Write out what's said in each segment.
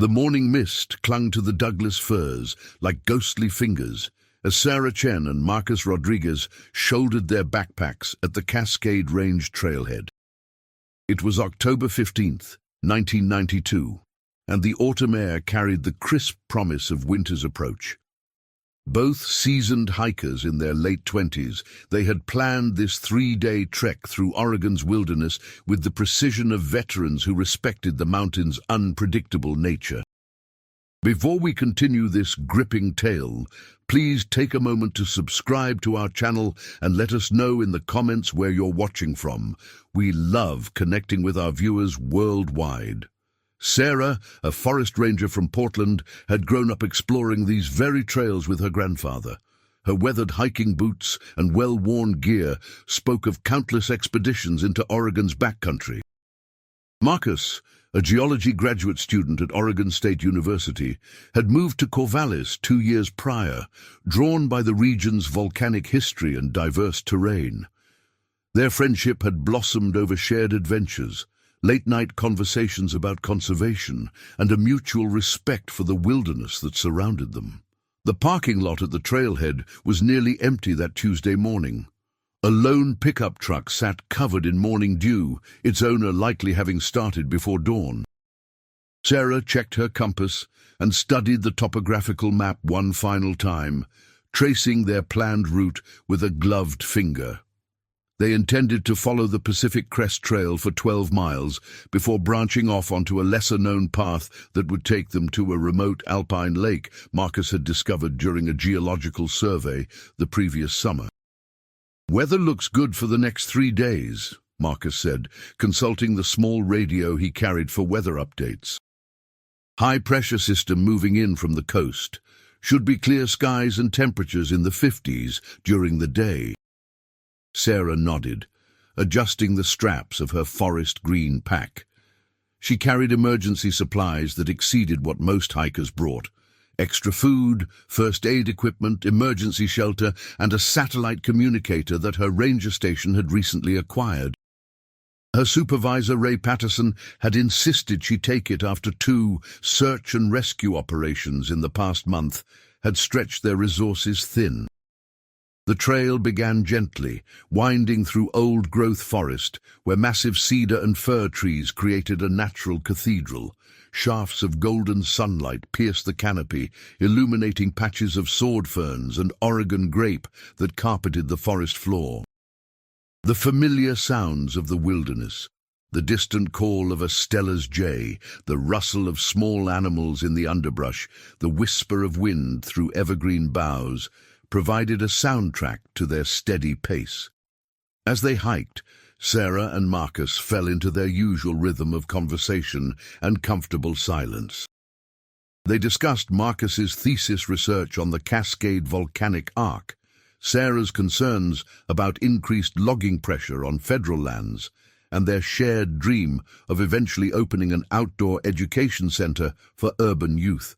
The morning mist clung to the Douglas firs like ghostly fingers as Sarah Chen and Marcus Rodriguez shouldered their backpacks at the Cascade Range trailhead. It was October 15th, 1992, and the autumn air carried the crisp promise of winter's approach. Both seasoned hikers in their late 20s, they had planned this 3-day trek through Oregon's wilderness with the precision of veterans who respected the mountain's unpredictable nature. Before we continue this gripping tale, please take a moment to subscribe to our channel and let us know in the comments where you're watching from. We love connecting with our viewers worldwide. Sarah, a forest ranger from Portland, had grown up exploring these very trails with her grandfather. Her weathered hiking boots and well-worn gear spoke of countless expeditions into Oregon's backcountry. Marcus, a geology graduate student at Oregon State University, had moved to Corvallis 2 years prior, drawn by the region's volcanic history and diverse terrain. Their friendship had blossomed over shared adventures, late-night conversations about conservation, and a mutual respect for the wilderness that surrounded them. The parking lot at the trailhead was nearly empty that Tuesday morning. A lone pickup truck sat covered in morning dew, its owner likely having started before dawn. Sarah checked her compass and studied the topographical map one final time, tracing their planned route with a gloved finger. They intended to follow the Pacific Crest Trail for 12 miles before branching off onto a lesser-known path that would take them to a remote alpine lake Marcus had discovered during a geological survey the previous summer. "Weather looks good for the next 3 days," Marcus said, consulting the small radio he carried for weather updates. "High-pressure system moving in from the coast. Should be clear skies and temperatures in the 50s during the day." Sarah nodded, adjusting the straps of her forest green pack. She carried emergency supplies that exceeded what most hikers brought: extra food, first aid equipment, emergency shelter, and a satellite communicator that her ranger station had recently acquired. Her supervisor, Ray Patterson, had insisted she take it after 2 search and rescue operations in the past month had stretched their resources thin. The trail began gently, winding through old-growth forest, where massive cedar and fir trees created a natural cathedral. Shafts of golden sunlight pierced the canopy, illuminating patches of sword ferns and Oregon grape that carpeted the forest floor. The familiar sounds of the wilderness, the distant call of a Steller's jay, the rustle of small animals in the underbrush, the whisper of wind through evergreen boughs, provided a soundtrack to their steady pace. As they hiked, Sarah and Marcus fell into their usual rhythm of conversation and comfortable silence. They discussed Marcus's thesis research on the Cascade volcanic arc, Sarah's concerns about increased logging pressure on federal lands, and their shared dream of eventually opening an outdoor education center for urban youth.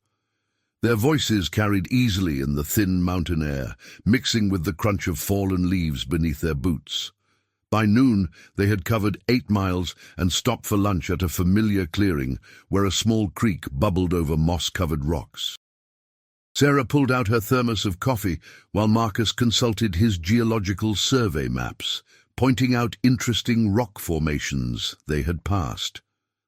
Their voices carried easily in the thin mountain air, mixing with the crunch of fallen leaves beneath their boots. By noon, they had covered 8 miles and stopped for lunch at a familiar clearing where a small creek bubbled over moss-covered rocks. Sarah pulled out her thermos of coffee while Marcus consulted his geological survey maps, pointing out interesting rock formations they had passed.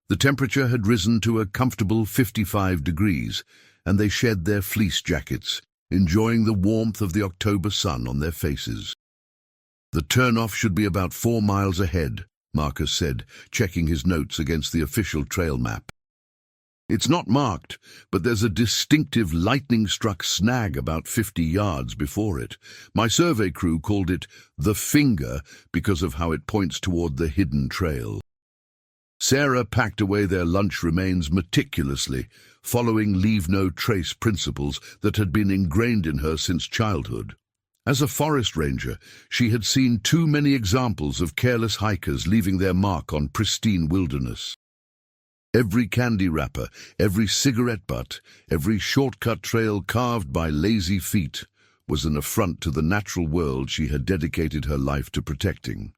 The temperature had risen to a comfortable 55 degrees, and they shed their fleece jackets, enjoying the warmth of the October sun on their faces. "The turnoff should be about 4 miles ahead," Marcus said, checking his notes against the official trail map. "It's not marked, but there's a distinctive lightning-struck snag about 50 yards before it. My survey crew called it the Finger because of how it points toward the hidden trail." Sarah packed away their lunch remains meticulously, following leave-no-trace principles that had been ingrained in her since childhood. As a forest ranger, she had seen too many examples of careless hikers leaving their mark on pristine wilderness. Every candy wrapper, every cigarette butt, every shortcut trail carved by lazy feet was an affront to the natural world she had dedicated her life to protecting.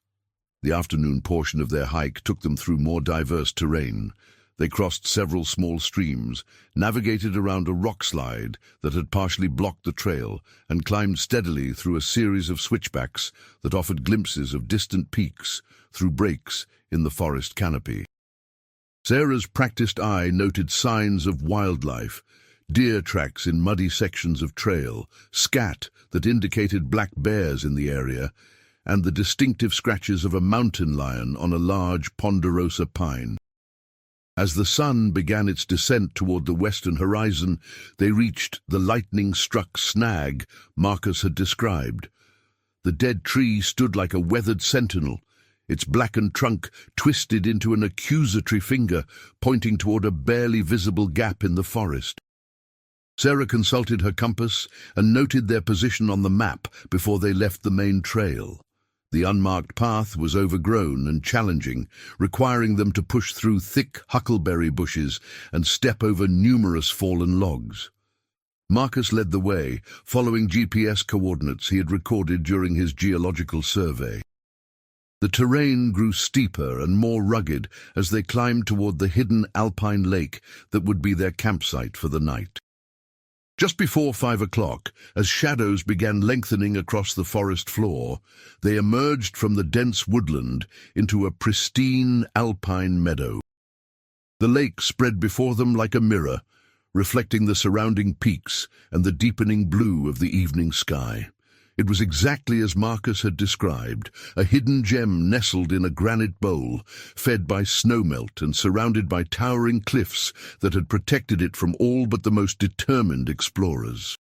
The afternoon portion of their hike took them through more diverse terrain. They crossed several small streams, navigated around a rock slide that had partially blocked the trail, and climbed steadily through a series of switchbacks that offered glimpses of distant peaks through breaks in the forest canopy. Sarah's practiced eye noted signs of wildlife, deer tracks in muddy sections of trail, scat that indicated black bears in the area, and the distinctive scratches of a mountain lion on a large ponderosa pine. As the sun began its descent toward the western horizon, they reached the lightning-struck snag Marcus had described. The dead tree stood like a weathered sentinel, its blackened trunk twisted into an accusatory finger, pointing toward a barely visible gap in the forest. Sarah consulted her compass and noted their position on the map before they left the main trail. The unmarked path was overgrown and challenging, requiring them to push through thick huckleberry bushes and step over numerous fallen logs. Marcus led the way, following GPS coordinates he had recorded during his geological survey. The terrain grew steeper and more rugged as they climbed toward the hidden alpine lake that would be their campsite for the night. Just before 5 o'clock, as shadows began lengthening across the forest floor, they emerged from the dense woodland into a pristine alpine meadow. The lake spread before them like a mirror, reflecting the surrounding peaks and the deepening blue of the evening sky. It was exactly as Marcus had described, a hidden gem nestled in a granite bowl, fed by snowmelt and surrounded by towering cliffs that had protected it from all but the most determined explorers.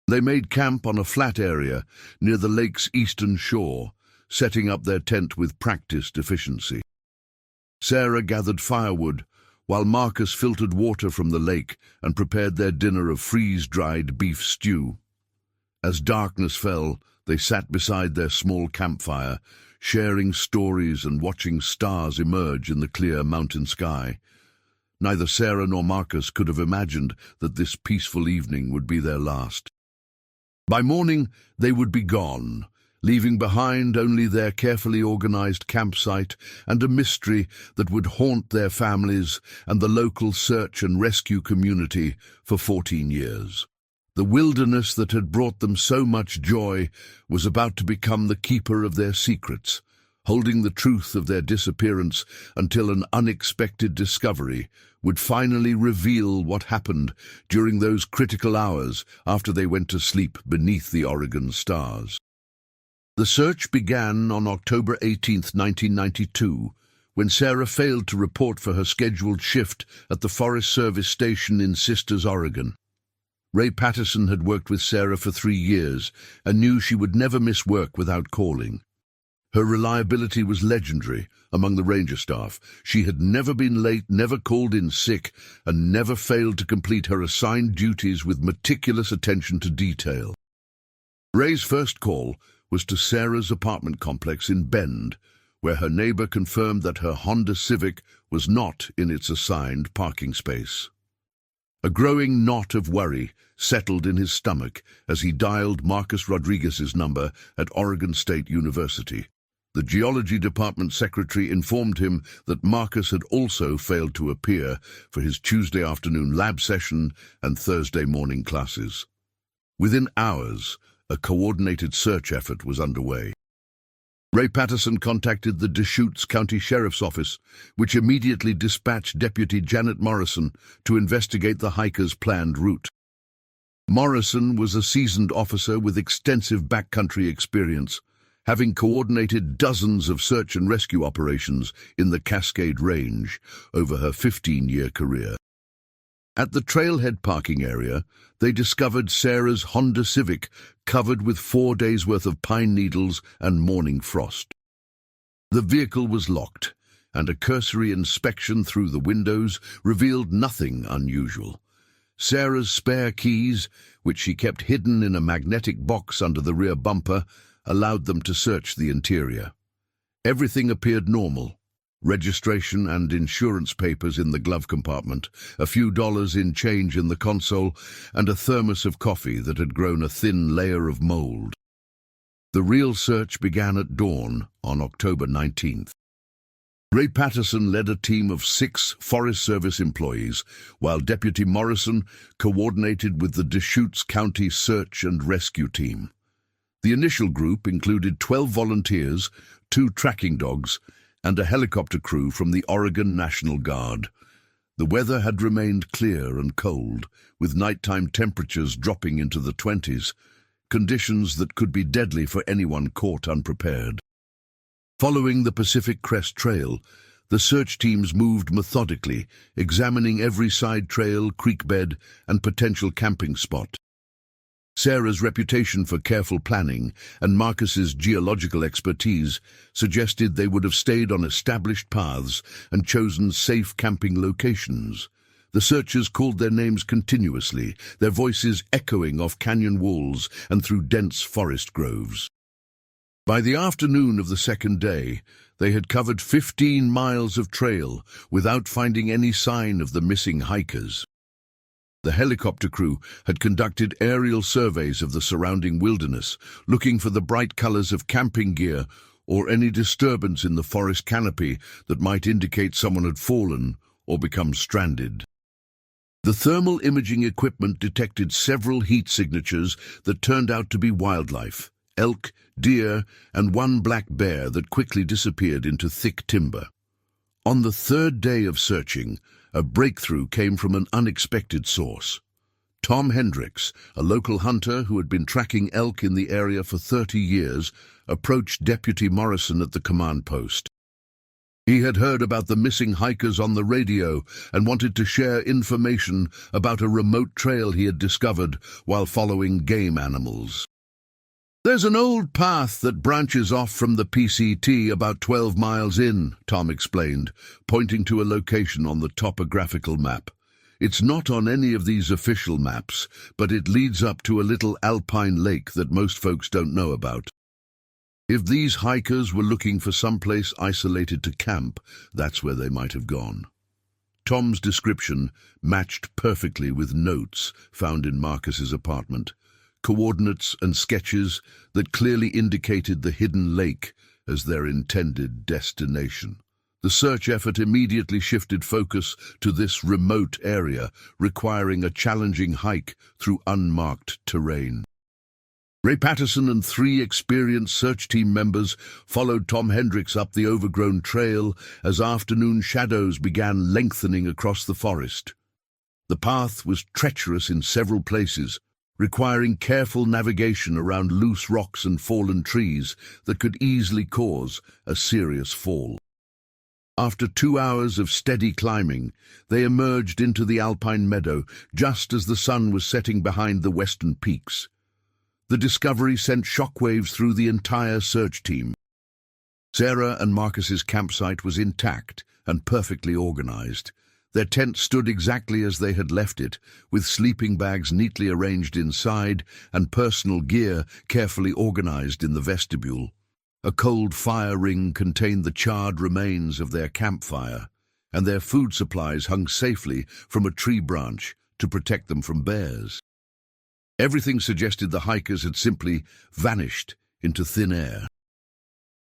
They made camp on a flat area near the lake's eastern shore, setting up their tent with practiced efficiency. Sarah gathered firewood, while Marcus filtered water from the lake and prepared their dinner of freeze-dried beef stew. As darkness fell, they sat beside their small campfire, sharing stories and watching stars emerge in the clear mountain sky. Neither Sarah nor Marcus could have imagined that this peaceful evening would be their last. By morning, they would be gone, leaving behind only their carefully organized campsite and a mystery that would haunt their families and the local search and rescue community for 14 years. The wilderness that had brought them so much joy was about to become the keeper of their secrets, holding the truth of their disappearance until an unexpected discovery would finally reveal what happened during those critical hours after they went to sleep beneath the Oregon stars. The search began on October 18, 1992, when Sarah failed to report for her scheduled shift at the Forest Service station in Sisters, Oregon. Ray Patterson had worked with Sarah for 3 years and knew she would never miss work without calling. Her reliability was legendary among the ranger staff. She had never been late, never called in sick, and never failed to complete her assigned duties with meticulous attention to detail. Ray's first call was to Sarah's apartment complex in Bend, where her neighbor confirmed that her Honda Civic was not in its assigned parking space. A growing knot of worry settled in his stomach as he dialed Marcus Rodriguez's number at Oregon State University. The geology department secretary informed him that Marcus had also failed to appear for his Tuesday afternoon lab session and Thursday morning classes. Within hours, a coordinated search effort was underway. Ray Patterson contacted the Deschutes County Sheriff's Office, which immediately dispatched Deputy Janet Morrison to investigate the hikers' planned route. Morrison was a seasoned officer with extensive backcountry experience, having coordinated dozens of search and rescue operations in the Cascade Range over her 15-year career. At the trailhead parking area, they discovered Sarah's Honda Civic covered with 4 days' worth of pine needles and morning frost. The vehicle was locked, and a cursory inspection through the windows revealed nothing unusual. Sarah's spare keys, which she kept hidden in a magnetic box under the rear bumper, allowed them to search the interior. Everything appeared normal. Registration and insurance papers in the glove compartment, a few dollars in change in the console, and a thermos of coffee that had grown a thin layer of mold. The real search began at dawn on October 19th. Ray Patterson led a team of 6 Forest Service employees, while Deputy Morrison coordinated with the Deschutes County Search and Rescue Team. The initial group included 12 volunteers, 2 tracking dogs, and a helicopter crew from the Oregon National Guard. The weather had remained clear and cold, with nighttime temperatures dropping into the 20s, conditions that could be deadly for anyone caught unprepared. Following the Pacific Crest Trail, the search teams moved methodically, examining every side trail, creek bed, and potential camping spot. Sarah's reputation for careful planning and Marcus's geological expertise suggested they would have stayed on established paths and chosen safe camping locations. The searchers called their names continuously, their voices echoing off canyon walls and through dense forest groves. By the afternoon of the second day, they had covered 15 miles of trail without finding any sign of the missing hikers. The helicopter crew had conducted aerial surveys of the surrounding wilderness, looking for the bright colors of camping gear or any disturbance in the forest canopy that might indicate someone had fallen or become stranded. The thermal imaging equipment detected several heat signatures that turned out to be wildlife: elk, deer, and one black bear that quickly disappeared into thick timber. On the third day of searching, a breakthrough came from an unexpected source. Tom Hendricks, a local hunter who had been tracking elk in the area for 30 years, approached Deputy Morrison at the command post. He had heard about the missing hikers on the radio and wanted to share information about a remote trail he had discovered while following game animals. "There's an old path that branches off from the PCT about 12 miles in," Tom explained, pointing to a location on the topographical map. "It's not on any of these official maps, but it leads up to a little alpine lake that most folks don't know about. If these hikers were looking for someplace isolated to camp, that's where they might have gone." Tom's description matched perfectly with notes found in Marcus's apartment, coordinates and sketches that clearly indicated the hidden lake as their intended destination. The search effort immediately shifted focus to this remote area, requiring a challenging hike through unmarked terrain. Ray Patterson and 3 experienced search team members followed Tom Hendricks up the overgrown trail as afternoon shadows began lengthening across the forest. The path was treacherous in several places, requiring careful navigation around loose rocks and fallen trees that could easily cause a serious fall. After 2 hours of steady climbing, they emerged into the alpine meadow just as the sun was setting behind the western peaks. The discovery sent shockwaves through the entire search team. Sarah and Marcus's campsite was intact and perfectly organized. Their tent stood exactly as they had left it, with sleeping bags neatly arranged inside and personal gear carefully organized in the vestibule. A cold fire ring contained the charred remains of their campfire, and their food supplies hung safely from a tree branch to protect them from bears. Everything suggested the hikers had simply vanished into thin air.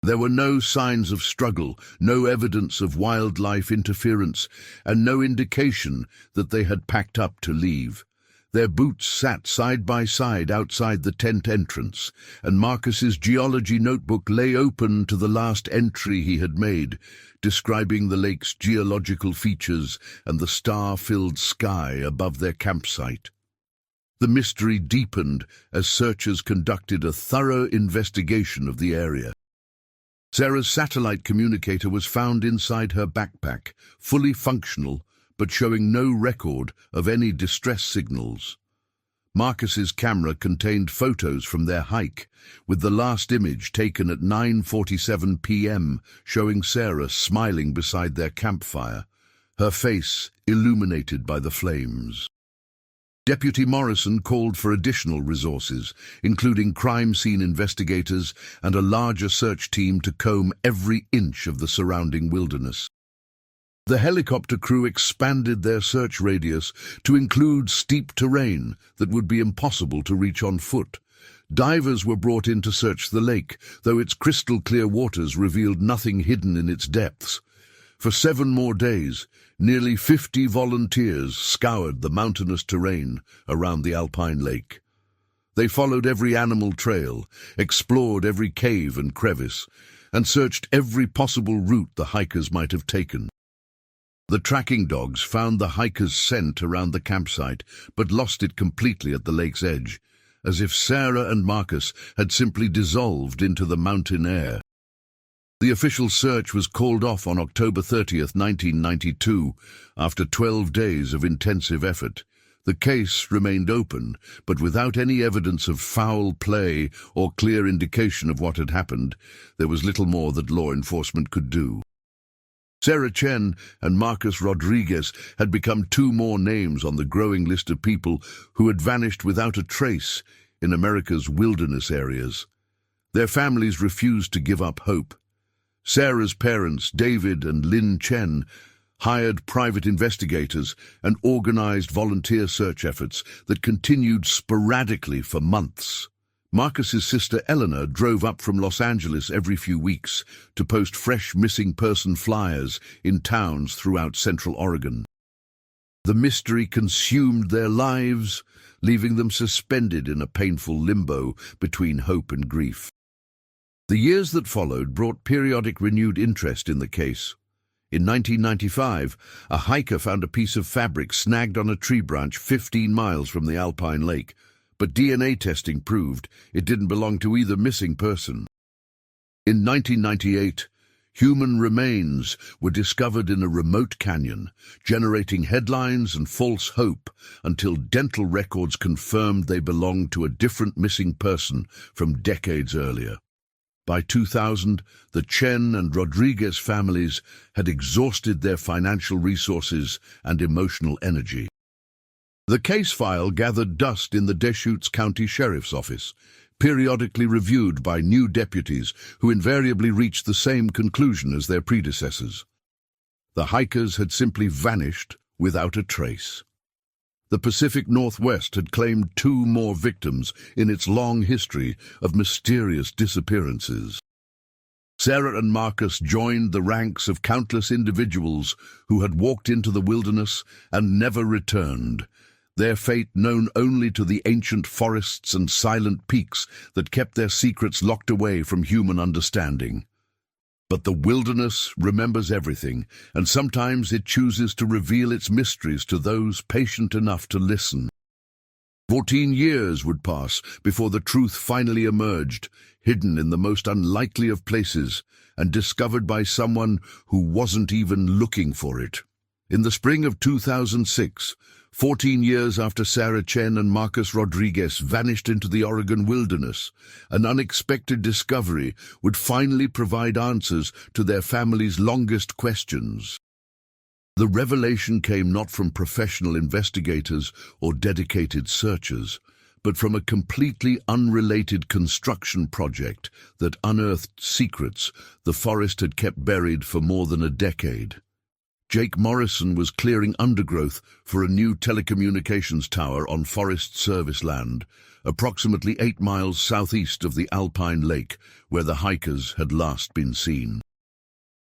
There were no signs of struggle, no evidence of wildlife interference, and no indication that they had packed up to leave. Their boots sat side by side outside the tent entrance, and Marcus's geology notebook lay open to the last entry he had made, describing the lake's geological features and the star-filled sky above their campsite. The mystery deepened as searchers conducted a thorough investigation of the area. Sarah's satellite communicator was found inside her backpack, fully functional, but showing no record of any distress signals. Marcus's camera contained photos from their hike, with the last image taken at 9:47 p.m. showing Sarah smiling beside their campfire, her face illuminated by the flames. Deputy Morrison called for additional resources, including crime scene investigators and a larger search team to comb every inch of the surrounding wilderness. The helicopter crew expanded their search radius to include steep terrain that would be impossible to reach on foot. Divers were brought in to search the lake, though its crystal-clear waters revealed nothing hidden in its depths. For 7 more days, nearly 50 volunteers scoured the mountainous terrain around the alpine lake. They followed every animal trail, explored every cave and crevice, and searched every possible route the hikers might have taken. The tracking dogs found the hikers' scent around the campsite, but lost it completely at the lake's edge, as if Sarah and Marcus had simply dissolved into the mountain air. The official search was called off on October 30th, 1992, after 12 days of intensive effort. The case remained open, but without any evidence of foul play or clear indication of what had happened, there was little more that law enforcement could do. Sarah Chen and Marcus Rodriguez had become 2 more names on the growing list of people who had vanished without a trace in America's wilderness areas. Their families refused to give up hope. Sarah's parents, David and Lynn Chen, hired private investigators and organized volunteer search efforts that continued sporadically for months. Marcus's sister Eleanor drove up from Los Angeles every few weeks to post fresh missing person flyers in towns throughout Central Oregon. The mystery consumed their lives, leaving them suspended in a painful limbo between hope and grief. The years that followed brought periodic renewed interest in the case. In 1995, a hiker found a piece of fabric snagged on a tree branch 15 miles from the alpine lake, but DNA testing proved it didn't belong to either missing person. In 1998, human remains were discovered in a remote canyon, generating headlines and false hope until dental records confirmed they belonged to a different missing person from decades earlier. By 2000, the Chen and Rodriguez families had exhausted their financial resources and emotional energy. The case file gathered dust in the Deschutes County Sheriff's Office, periodically reviewed by new deputies who invariably reached the same conclusion as their predecessors. The hikers had simply vanished without a trace. The Pacific Northwest had claimed 2 more victims in its long history of mysterious disappearances. Sarah and Marcus joined the ranks of countless individuals who had walked into the wilderness and never returned, their fate known only to the ancient forests and silent peaks that kept their secrets locked away from human understanding. But the wilderness remembers everything, and sometimes it chooses to reveal its mysteries to those patient enough to listen. 14 years would pass before the truth finally emerged, hidden in the most unlikely of places, and discovered by someone who wasn't even looking for it. In the spring of 2006, 14 years after Sarah Chen and Marcus Rodriguez vanished into the Oregon wilderness, an unexpected discovery would finally provide answers to their family's longest questions. The revelation came not from professional investigators or dedicated searchers, but from a completely unrelated construction project that unearthed secrets the forest had kept buried for more than a decade. Jake Morrison was clearing undergrowth for a new telecommunications tower on Forest Service land, approximately 8 miles southeast of the Alpine Lake, where the hikers had last been seen.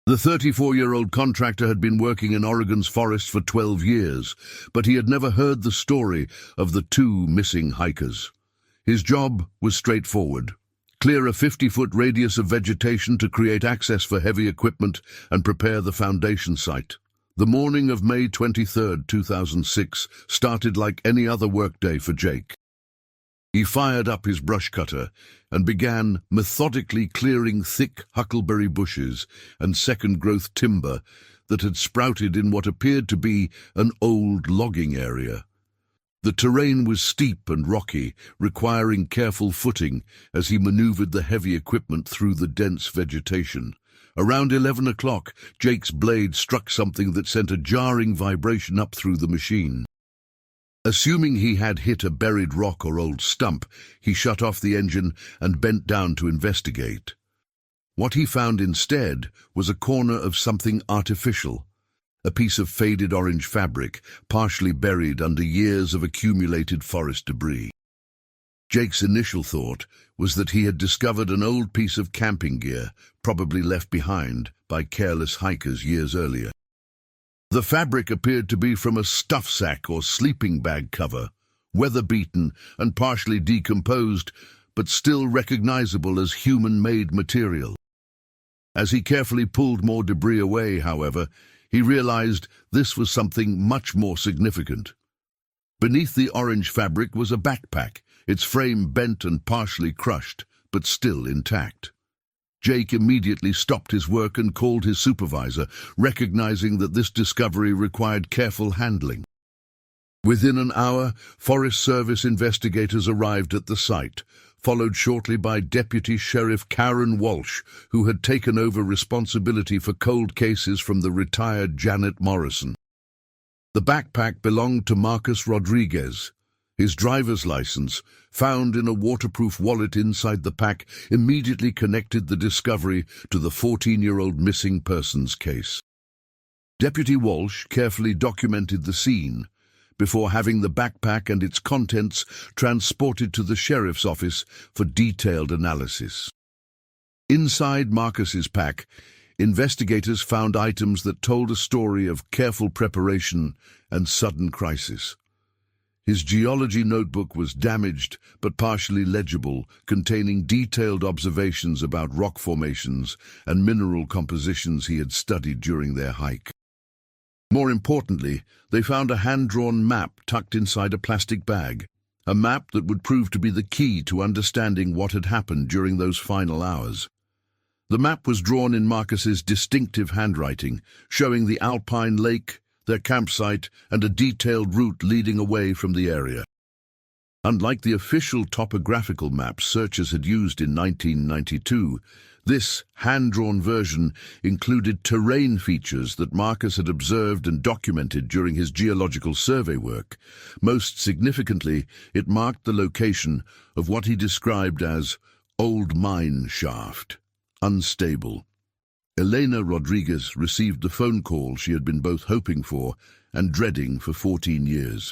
The 34-year-old contractor had been working in Oregon's forest for 12 years, but he had never heard the story of the 2 missing hikers. His job was straightforward: clear a 50-foot radius of vegetation to create access for heavy equipment and prepare the foundation site. The morning of May 23, 2006, started like any other workday for Jake. He fired up his brush cutter and began methodically clearing thick huckleberry bushes and second-growth timber that had sprouted in what appeared to be an old logging area. The terrain was steep and rocky, requiring careful footing as he maneuvered the heavy equipment through the dense vegetation. Around 11 o'clock, Jake's blade struck something that sent a jarring vibration up through the machine. Assuming he had hit a buried rock or old stump, he shut off the engine and bent down to investigate. What he found instead was a corner of something artificial, a piece of faded orange fabric, partially buried under years of accumulated forest debris. Jake's initial thought was that he had discovered an old piece of camping gear, probably left behind by careless hikers years earlier. The fabric appeared to be from a stuff sack or sleeping bag cover, weather-beaten and partially decomposed, but still recognizable as human-made material. As he carefully pulled more debris away, however, he realized this was something much more significant. Beneath the orange fabric was a backpack, its frame bent and partially crushed, but still intact. Jake immediately stopped his work and called his supervisor, recognizing that this discovery required careful handling. Within an hour, Forest Service investigators arrived at the site, followed shortly by Deputy Sheriff Karen Walsh, who had taken over responsibility for cold cases from the retired Janet Morrison. The backpack belonged to Marcus Rodriguez. His driver's license, found in a waterproof wallet inside the pack, immediately connected the discovery to the 14-year-old missing persons case. Deputy Walsh carefully documented the scene before having the backpack and its contents transported to the sheriff's office for detailed analysis. Inside Marcus's pack, investigators found items that told a story of careful preparation and sudden crisis. His geology notebook was damaged but partially legible, containing detailed observations about rock formations and mineral compositions he had studied during their hike. More importantly, they found a hand-drawn map tucked inside a plastic bag, a map that would prove to be the key to understanding what had happened during those final hours. The map was drawn in Marcus's distinctive handwriting, showing the alpine lake, their campsite, and a detailed route leading away from the area. Unlike the official topographical maps searchers had used in 1992, this hand-drawn version included terrain features that Marcus had observed and documented during his geological survey work. Most significantly, it marked the location of what he described as old mine shaft, unstable. Elena Rodriguez received the phone call she had been both hoping for and dreading for 14 years.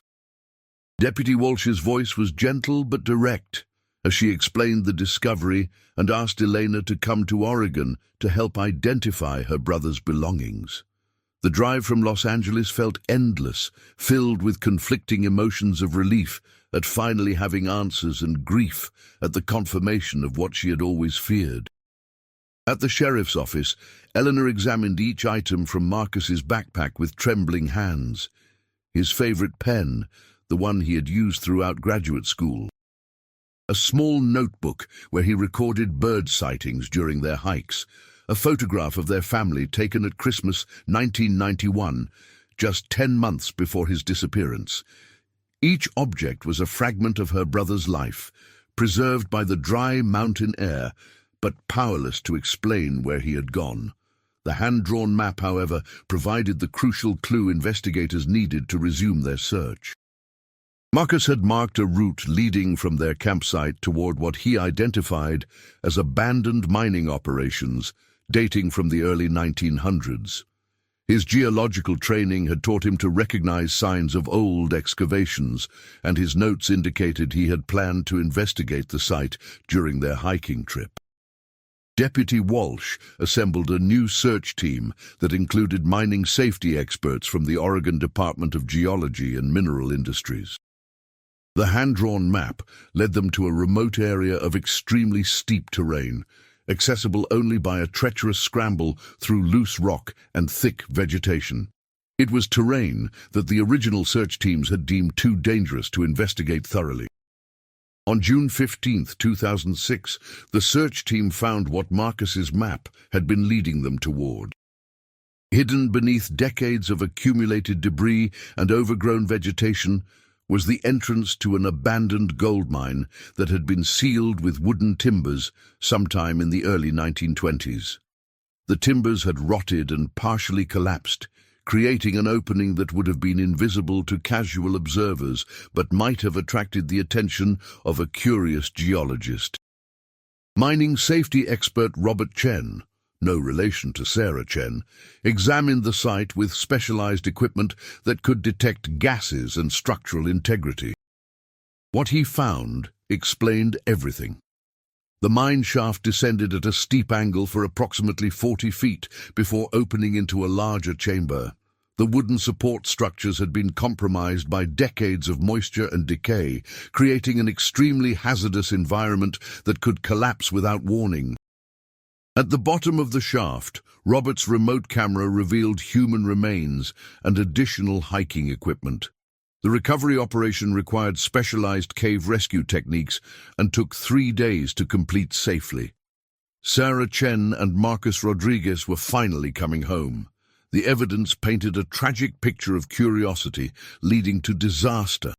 Deputy Walsh's voice was gentle but direct as she explained the discovery and asked Elena to come to Oregon to help identify her brother's belongings. The drive from Los Angeles felt endless, filled with conflicting emotions of relief at finally having answers and grief at the confirmation of what she had always feared. At the sheriff's office, Eleanor examined each item from Marcus's backpack with trembling hands. His favorite pen, the one he had used throughout graduate school. A small notebook where he recorded bird sightings during their hikes. A photograph of their family taken at Christmas 1991, just 10 months before his disappearance. Each object was a fragment of her brother's life, preserved by the dry mountain air, but powerless to explain where he had gone. The hand-drawn map, however, provided the crucial clue investigators needed to resume their search. Marcus had marked a route leading from their campsite toward what he identified as abandoned mining operations dating from the early 1900s. His geological training had taught him to recognize signs of old excavations, and his notes indicated he had planned to investigate the site during their hiking trip. Deputy Walsh assembled a new search team that included mining safety experts from the Oregon Department of Geology and Mineral Industries. The hand-drawn map led them to a remote area of extremely steep terrain, accessible only by a treacherous scramble through loose rock and thick vegetation. It was terrain that the original search teams had deemed too dangerous to investigate thoroughly. On June 15, 2006, the search team found what Marcus's map had been leading them toward. Hidden beneath decades of accumulated debris and overgrown vegetation was the entrance to an abandoned gold mine that had been sealed with wooden timbers sometime in the early 1920s. The timbers had rotted and partially collapsed, creating an opening that would have been invisible to casual observers but might have attracted the attention of a curious geologist. Mining safety expert Robert Chen, no relation to Sarah Chen, examined the site with specialized equipment that could detect gases and structural integrity. What he found explained everything. The mine shaft descended at a steep angle for approximately 40 feet before opening into a larger chamber. The wooden support structures had been compromised by decades of moisture and decay, creating an extremely hazardous environment that could collapse without warning. At the bottom of the shaft, Robert's remote camera revealed human remains and additional hiking equipment. The recovery operation required specialized cave rescue techniques and took 3 days to complete safely. Sarah Chen and Marcus Rodriguez were finally coming home. The evidence painted a tragic picture of curiosity leading to disaster.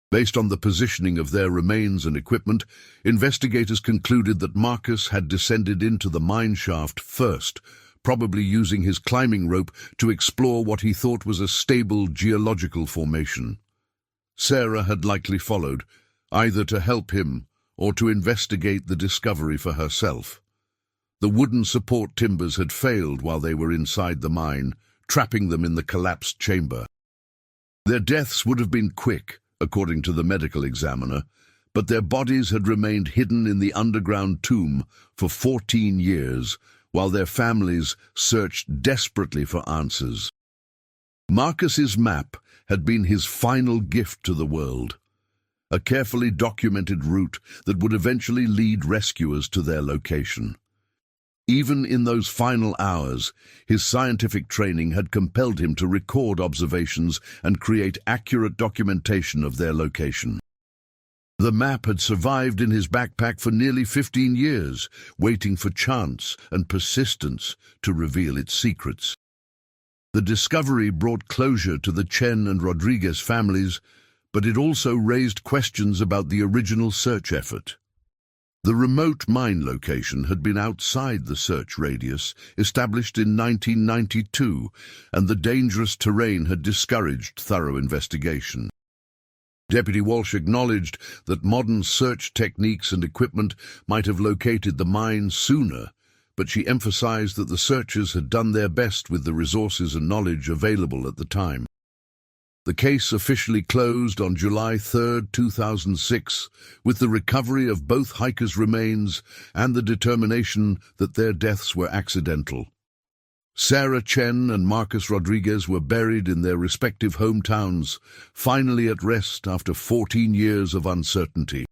Based on the positioning of their remains and equipment, investigators concluded that Marcus had descended into the mine shaft first, probably using his climbing rope to explore what he thought was a stable geological formation. Sarah had likely followed, either to help him or to investigate the discovery for herself. The wooden support timbers had failed while they were inside the mine, trapping them in the collapsed chamber. Their deaths would have been quick, according to the medical examiner, but their bodies had remained hidden in the underground tomb for 14 years, while their families searched desperately for answers. Marcus's map had been his final gift to the world, a carefully documented route that would eventually lead rescuers to their location. Even in those final hours, his scientific training had compelled him to record observations and create accurate documentation of their location. The map had survived in his backpack for nearly 15 years, waiting for chance and persistence to reveal its secrets. The discovery brought closure to the Chen and Rodriguez families, but it also raised questions about the original search effort. The remote mine location had been outside the search radius, established in 1992, and the dangerous terrain had discouraged thorough investigation. Deputy Walsh acknowledged that modern search techniques and equipment might have located the mine sooner, but she emphasized that the searchers had done their best with the resources and knowledge available at the time. The case officially closed on July 3, 2006, with the recovery of both hikers' remains and the determination that their deaths were accidental. Sarah Chen and Marcus Rodriguez were buried in their respective hometowns, finally at rest after 14 years of uncertainty.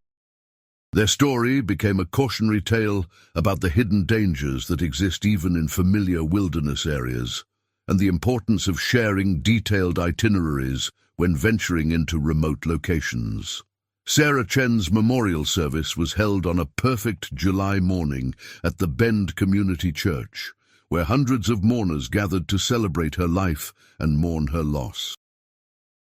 Their story became a cautionary tale about the hidden dangers that exist even in familiar wilderness areas, and the importance of sharing detailed itineraries when venturing into remote locations. Sarah Chen's memorial service was held on a perfect July morning at the Bend Community Church, where hundreds of mourners gathered to celebrate her life and mourn her loss.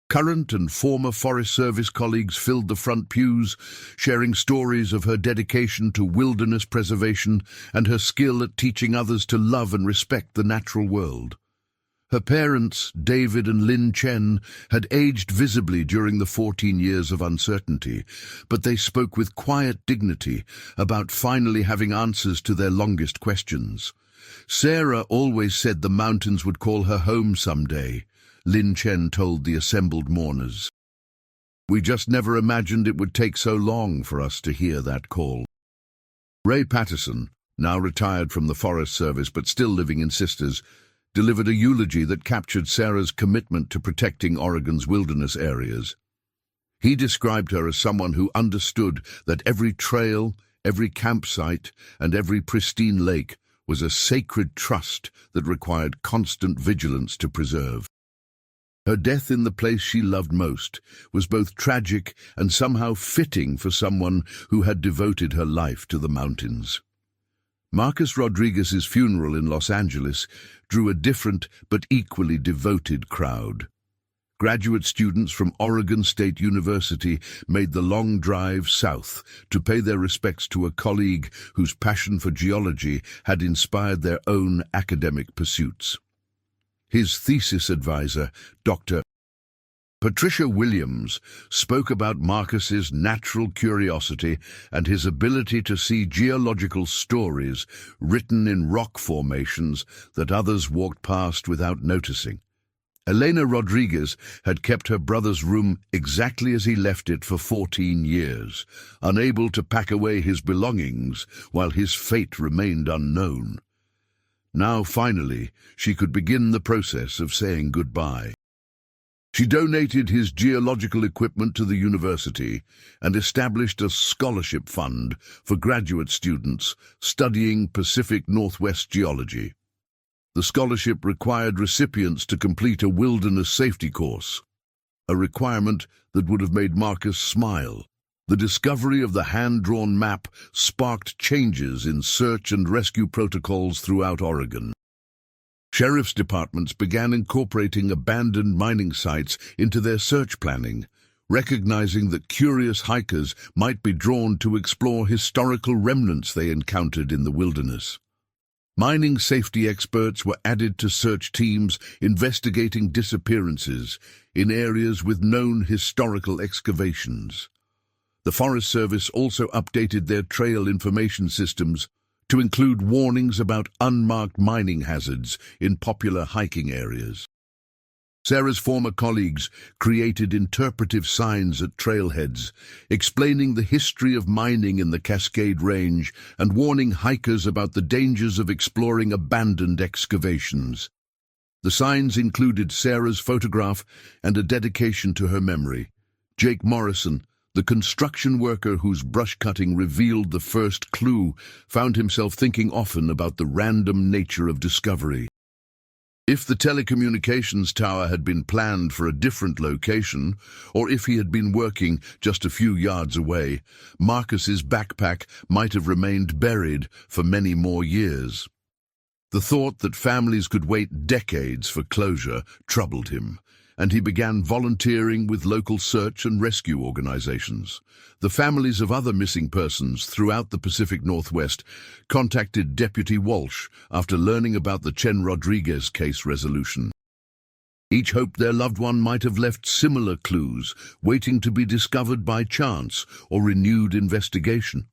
Current and former Forest Service colleagues filled the front pews, sharing stories of her dedication to wilderness preservation and her skill at teaching others to love and respect the natural world. Her parents, David and Lynn Chen, had aged visibly during the 14 years of uncertainty, but they spoke with quiet dignity about finally having answers to their longest questions. Sarah always said the mountains would call her home someday, Lynn Chen told the assembled mourners. We just never imagined it would take so long for us to hear that call. Ray Patterson, now retired from the Forest Service but still living in Sisters, delivered a eulogy that captured Sarah's commitment to protecting Oregon's wilderness areas. He described her as someone who understood that every trail, every campsite, and every pristine lake was a sacred trust that required constant vigilance to preserve. Her death in the place she loved most was both tragic and somehow fitting for someone who had devoted her life to the mountains. Marcus Rodriguez's funeral in Los Angeles drew a different but equally devoted crowd. Graduate students from Oregon State University made the long drive south to pay their respects to a colleague whose passion for geology had inspired their own academic pursuits. His thesis advisor, Dr. Patricia Williams, spoke about Marcus's natural curiosity and his ability to see geological stories written in rock formations that others walked past without noticing. Elena Rodriguez had kept her brother's room exactly as he left it for 14 years, unable to pack away his belongings while his fate remained unknown. Now, finally, she could begin the process of saying goodbye. She donated his geological equipment to the university and established a scholarship fund for graduate students studying Pacific Northwest geology. The scholarship required recipients to complete a wilderness safety course, a requirement that would have made Marcus smile. The discovery of the hand-drawn map sparked changes in search and rescue protocols throughout Oregon. Sheriff's departments began incorporating abandoned mining sites into their search planning, recognizing that curious hikers might be drawn to explore historical remnants they encountered in the wilderness. Mining safety experts were added to search teams investigating disappearances in areas with known historical excavations. The Forest Service also updated their trail information systems to include warnings about unmarked mining hazards in popular hiking areas. Sarah's former colleagues created interpretive signs at trailheads, explaining the history of mining in the Cascade Range and warning hikers about the dangers of exploring abandoned excavations. The signs included Sarah's photograph and a dedication to her memory. Jake Morrison, the construction worker whose brush cutting revealed the first clue, found himself thinking often about the random nature of discovery. If the telecommunications tower had been planned for a different location, or if he had been working just a few yards away, Marcus's backpack might have remained buried for many more years. The thought that families could wait decades for closure troubled him, and he began volunteering with local search and rescue organizations. The families of other missing persons throughout the Pacific Northwest contacted Deputy Walsh after learning about the Chen Rodriguez case resolution. Each hoped their loved one might have left similar clues, waiting to be discovered by chance or renewed investigation.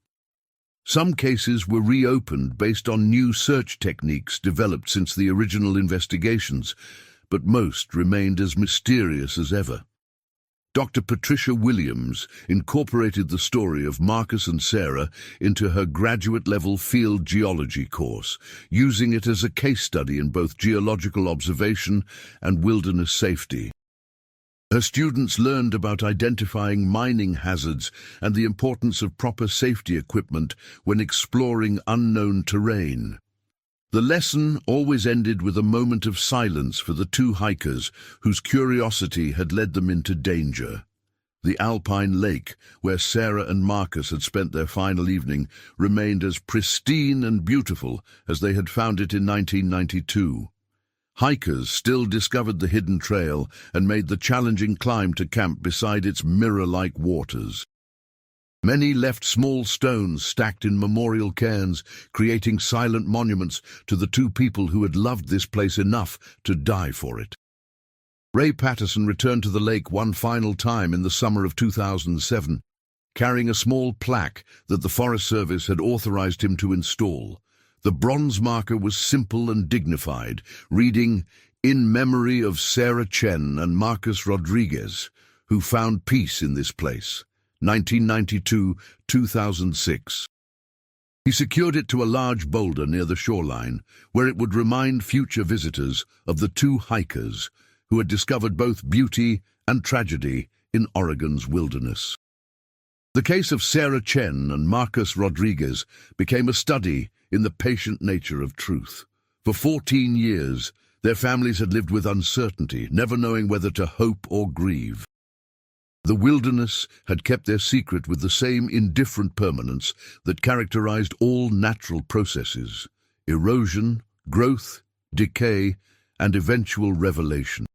Some cases were reopened based on new search techniques developed since the original investigations, but most remained as mysterious as ever. Dr. Patricia Williams incorporated the story of Marcus and Sarah into her graduate-level field geology course, using it as a case study in both geological observation and wilderness safety. Her students learned about identifying mining hazards and the importance of proper safety equipment when exploring unknown terrain. The lesson always ended with a moment of silence for the two hikers whose curiosity had led them into danger. The alpine lake, where Sarah and Marcus had spent their final evening, remained as pristine and beautiful as they had found it in 1992. Hikers still discovered the hidden trail and made the challenging climb to camp beside its mirror-like waters. Many left small stones stacked in memorial cairns, creating silent monuments to the two people who had loved this place enough to die for it. Ray Patterson returned to the lake one final time in the summer of 2007, carrying a small plaque that the Forest Service had authorized him to install. The bronze marker was simple and dignified, reading, "In memory of Sarah Chen and Marcus Rodriguez, who found peace in this place. 1992-2006. He secured it to a large boulder near the shoreline, where it would remind future visitors of the two hikers who had discovered both beauty and tragedy in Oregon's wilderness. The case of Sarah Chen and Marcus Rodriguez became a study in the patient nature of truth. For 14 years, their families had lived with uncertainty, never knowing whether to hope or grieve. The wilderness had kept their secret with the same indifferent permanence that characterized all natural processes: erosion, growth, decay, and eventual revelation.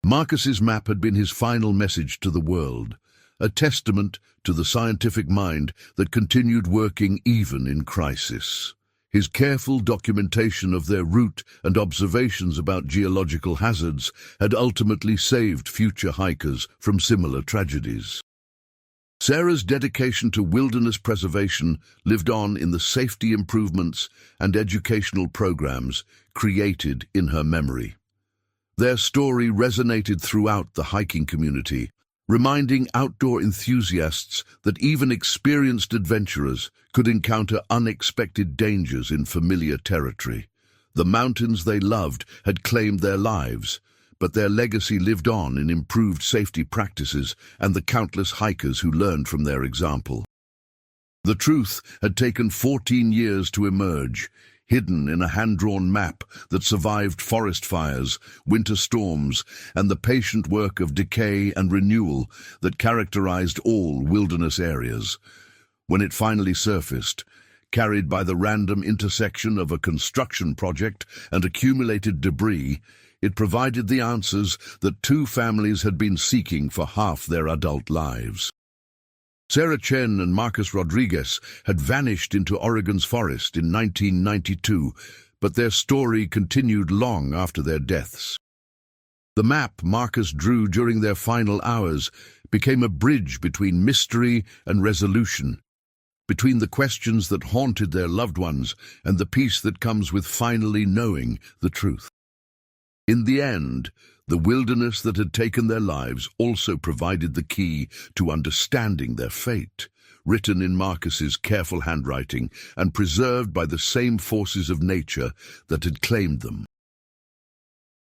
Marcus's map had been his final message to the world, a testament to the scientific mind that continued working even in crisis. His careful documentation of their route and observations about geological hazards had ultimately saved future hikers from similar tragedies. Sarah's dedication to wilderness preservation lived on in the safety improvements and educational programs created in her memory. Their story resonated throughout the hiking community, reminding outdoor enthusiasts that even experienced adventurers could encounter unexpected dangers in familiar territory. The mountains they loved had claimed their lives, but their legacy lived on in improved safety practices and the countless hikers who learned from their example. The truth had taken 14 years to emerge, hidden in a hand-drawn map that survived forest fires, winter storms, and the patient work of decay and renewal that characterized all wilderness areas. When it finally surfaced, carried by the random intersection of a construction project and accumulated debris, it provided the answers that two families had been seeking for half their adult lives. Chen and Marcus Rodriguez had vanished into Oregon's forest in 1992, but their story continued long after their deaths. The map Marcus drew during their final hours became a bridge between mystery and resolution, between the questions that haunted their loved ones and the peace that comes with finally knowing the truth. In the end, the wilderness that had taken their lives also provided the key to understanding their fate, written in Marcus's careful handwriting and preserved by the same forces of nature that had claimed them.